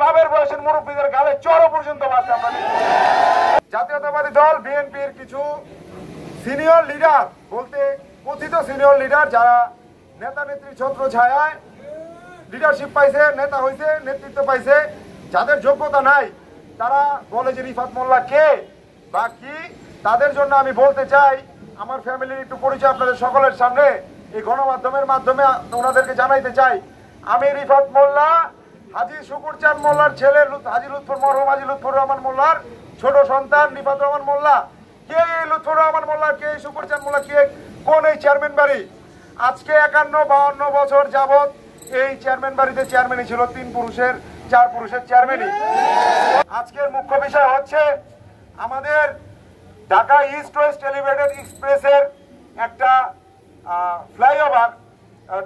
বাবের বয়সের মুরব্বীদের গালে চড়ো পর্যন্ত বাসে আমরা। জাতীয়তাবাদী দল বিএনপির কিছু সিনিয়র লিডার, বলতে কথিত সিনিয়র লিডার, যারা নেতা নেত্রী ছত্র ছায়ায় লিডারশিপ পাইছে, নেতা হয়েছে, নেতৃত্ব পাইছে, যাদের যোগ্যতা নাই, তারা বলে যে রিফাত মোল্লা কে বা কি। তাদের জন্য আমি বলতে চাই, আমার ফ্যামিলির একটু পরিচয় আপনাদের সকলের সামনে এই গণমাধ্যমের মাধ্যমে ওনাদেরকে জানাইতে চাই। আমি রিফাত মোল্লা, হাজী শুকুর চাঁদ মোল্লার ছেলে, মরহুম হাজী লুৎফর রহমান মোল্লার ছোট সন্তান রিফাত রহমান মোল্লা। কে এই লুৎফর রহমান মোল্লা, কে শুকুর চাঁদ মোল্লা, কে কোন এই চেয়ারম্যান বাড়ি? আজকে 51-52 বছর যাবত এই চেয়ারম্যান বাড়িতে চেয়ারম্যানই ছিল 3 পুরুষের 4 পুরুষের চেয়ারম্যানই। আজকের মুখ্য বিষয় হচ্ছে আমাদের ঢাকা ইস্ট ওয়েস্ট এলিভেটেড এক্সপ্রেসের একটা ফ্লাইওভার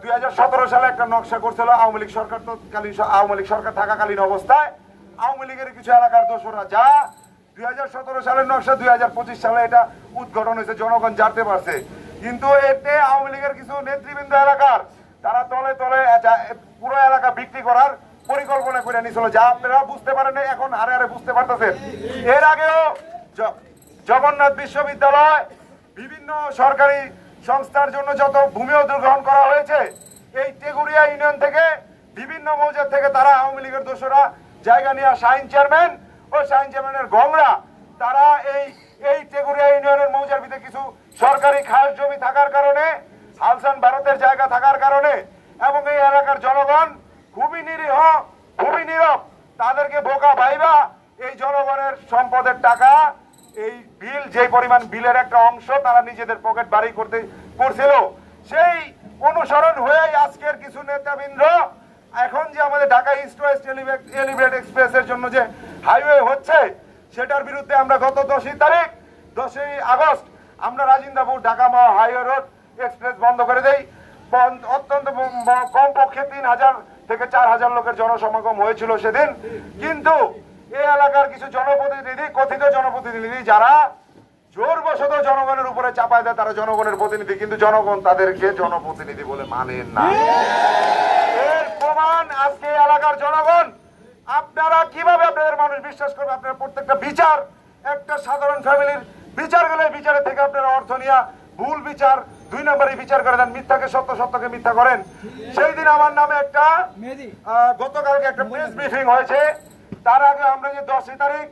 2017 সালে একটা নকশা করছিল আওয়ামী লীগ সরকার, তৎকালীন আওয়ামী লীগ সরকার থাকাকালীন অবস্থায় আওয়ামী লীগের কিছু এলাকার দোসররা, যা 2017 সালের নকশা 2025 সালে এটা উদ্ঘাটন হয়েছে, জনগণ জানতে পারছে। কিন্তু এতে আওয়ামী লীগের কিছু নেতৃবৃন্দ এলাকার তারা তলে তলে পুরো এলাকা বিক্রি করার পরিকল্পনা করে নিয়েছিল, যা আপনারা বুঝতে পারেন, এখন হারে হারে বুঝতে পারতেছেন। এর আগেও জগন্নাথ বিশ্ববিদ্যালয়, বিভিন্ন সরকারি সংস্থার জন্য যত ভূমি অধিগ্রহণ করা হয়েছে, এই টেগুরিয়া ইউনিয়ন থেকে বিভিন্ন মৌজার থেকে তারা আওয়ামী লীগের দোসরা জায়গা নিয়ে শাহিন চেয়ারম্যান ও শাহিন চেয়ারম্যানের গংরা, তারা এই টেগুরিয়া ইউনিয়নের মৌজার ভিতরে কিছু সরকারি খাস জমি থাকার কারণে, হালসান ভারতের জায়গা থাকার কারণে, এবং এই এলাকার জনগণ খুবই নিরীহ, খুবই নীরব, তাদেরকে বোকা ভাইবা এই জনগণের সম্পদের টাকা, এই বিল, যে পরিমাণ বিলের একটা অংশ তারা নিজেদের পকেট বাড়ি করছিল, সেই অনুসরণ হয়ে আজকের কিছু নেতাবৃন্দ এখন যে আমাদের ঢাকা ইস্ট ওয়েস্ট এলিভেটেড এক্সপ্রেসের জন্য যে হাইওয়ে হচ্ছে, সেটার বিরুদ্ধে আমরা গত 10ই আগস্ট আমরা রাজিন্দাপুর ঢাকা মহা হাইওয়ে রোড এক্সপ্রেস বন্ধ করে দেই। অত্যন্ত কমপক্ষে 3000 থেকে 4000 লোকের জনসমাগম হয়েছিল সেদিন। কিন্তু এই এলাকার কিছু জনপ্রতিনিধি, কথিত জনপ্রতিনিধি, যারা জোরবশত জনগণের উপরে চাপায় দেয়, তারা জনগণের প্রতিনিধি, কিন্তু জনগণ তাদেরকে জনপ্রতিনিধি বলে মানেন না। এর প্রমাণ আজকে এলাকার জনগণ। আপনারা কিভাবে আপনাদের মানুষ বিশ্বাস করবে? আপনারা প্রত্যেকটা বিচার, একটা সাধারণ ফ্যামিলির বিচার গেলে বিচারের থেকে আপনারা অর্থ নিয়ে ভুল বিচার, 2 নম্বরে বিচার করে দেন, মিথ্যাকে সত্য, সত্যকে মিথ্যা করেন। সেই দিন আমার নামে একটা গতকালকে একটা প্রেস ব্রিফিং হয়েছে। তার আগে আমরা যে 10 তারিখ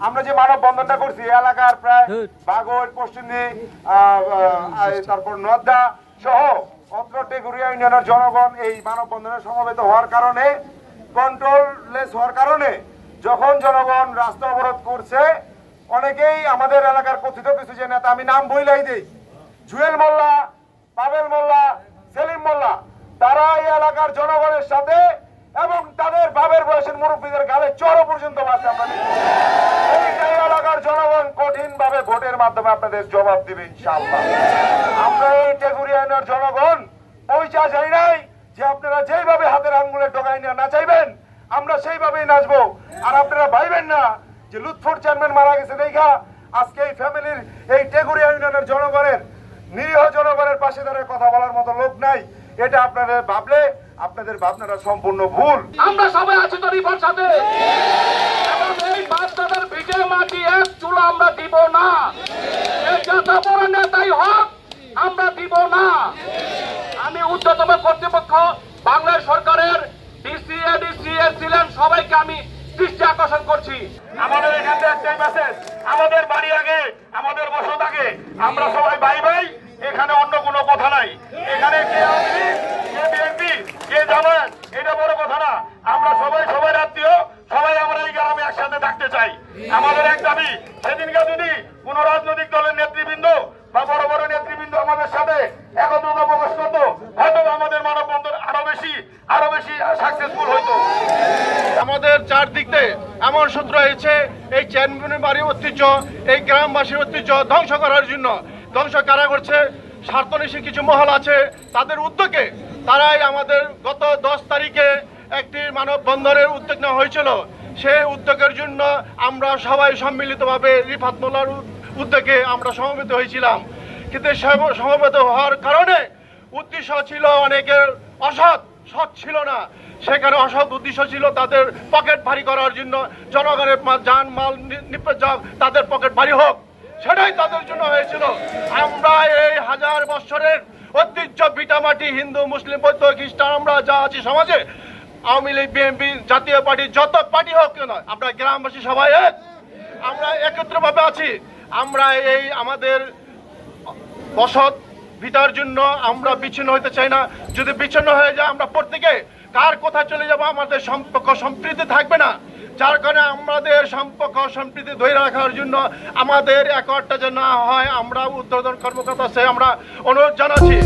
আমরা যে মানববন্ধনটা করছি, এলাকার প্রায় বাগড়, পশ্চিমী, তারপর নদ্দা সহ অত্র টেগুরিয়া ইউনিয়নের জনগণ এই মানববন্ধনে সমবেত হওয়ার কারণে, কন্ট্রোললেস হওয়ার কারণে, যখন জনগণ রাস্তা অবরোধ করছে, অনেকেই আমাদের এলাকার কথিত কিছু যে নেতা, আমি নাম বইলাই দিই, জুয়েল মোল্লা, পাবেল মোল্লা, সেলিম মোল্লা, তারা এই এলাকার জনগণের সাথে এবং তাদের বাবের বয়সের মুরব্বীদের গালে চড়ো পর্যন্ত বাসে আমরা। এই এলাকার জনগণ কঠিন ভাবে ভোটের মাধ্যমে আপনাদের জবাব দিবে ইনশাআল্লাহ। আমরা এই টেগুরিয়ানের জনগণ পয়সা চাই নাই যে আপনারা যেইভাবে হাতের আঙ্গুলে ডগাই নিয়ে নাচাইবেন আমরা সেইভাবেই নাচবো। আর আপনারা ভাইবেন না যে লুৎফর চেয়ারম্যান মারা গেছে দেখা আজকে এই ফ্যামিলির, এই টেগুরিয়া ইউনিয়নের জনগণের, নিরীহ জনগণের পাশে দাঁড়িয়ে কথা বলার মতো লোক নাই। এটা আপনারা ভাবলে আপনাদের ভাবনাটা সম্পূর্ণ ভুল। আমরা সবাই আছি তো রিফার সাথে। এই বাচ্চাদের ভিটে মাটি এক চুলা আমরা দিব না। এই যত বড় নেতাই হোক আমরা দিব না। আমি উচ্চতম কর্তৃপক্ষ, বাংলাদেশ সরকারের ডিসিএ, ডিসিএস ছিলেন, সবাইকে আমি দৃষ্টি আকর্ষণ করছি। আমাদের এখান থেকে একটাই মেসেজ, আমাদের বাড়ি আগে, আমাদের বসত আগে, আমরা সবাই ভাই ভাই, এখানে অন্য কোনো কথা নাই। এখানে কে আওয়ামী, কে বিএনপি, কে জামায়াত, এটা বড় কথা না। আমরা সবাই সবাই আত্মীয়, সবাই আমরা এই গ্রামে একসাথে থাকতে চাই। আমাদের এক দাবি, সেদিনকে যদি কোন রাজনৈতিক দলের নেতৃবৃন্দ বা বড় বড় নেতৃবৃন্দ আমাদের সাথে একত্রতা প্রকাশ করতো, হয়তো আমাদের মানববন্ধন আরো বেশি সাকসেসফুল হইতো। আমাদের চারদিকে এমন সূত্র হয়েছে, এই চেয়ারম্যানের বাড়ির ঐতিহ্য, এই গ্রামবাসীর ঐতিহ্য ধ্বংস করার জন্য। ধ্বংস কারা করছে? স্বার্থনিশী কিছু মহল আছে, তাদের উদ্যোগে। তারাই আমাদের গত 10 তারিখে একটি মানববন্ধনের উদ্যোগ নেওয়া হয়েছিল। সেই উদ্যোগের জন্য আমরা সবাই সম্মিলিতভাবে রিফাত মোল্লার উদ্যোগে আমরা সমবেত হয়েছিলাম। কিন্তু সমবেত হওয়ার কারণে উদ্দেশ্য ছিল অনেকের অসৎ সৎ ছিল না, সেখানে অসৎ উদ্দেশ্য ছিল তাদের পকেট ভারী করার জন্য, জনগণের যান মাল নিপে যাক, তাদের পকেট ভারী হোক, সেটাই তাদের জন্য হয়েছিল। আমরা এই 1000 বছরের ঐতিহ্য ভিটামাটি হিন্দু মুসলিম বৌদ্ধ খ্রিস্টান আমরা যা আছি সমাজে, আওয়ামী লীগ বিএনপি জাতীয় পার্টি যত পার্টি হোক কেন, আমরা গ্রামবাসী সবাই এক, আমরা একত্রভাবে আছি। আমরা এই আমাদের বসত ভিটার জন্য আমরা বিচ্ছিন্ন হইতে চাই না। যদি বিচ্ছিন্ন হয়ে যায় আমরা প্রত্যেকে কার কোথায় চলে যাব, আমাদের সম্পর্ক সম্প্রীতি থাকবে না। যার কারণে আমাদের সম্পর্ক সম্প্রীতি ধরে রাখার জন্য আমাদের একটা যে না হয়, আমরা ঊর্ধ্বতন কর্মকর্তা সে আমরা অনুরোধ জানাচ্ছি।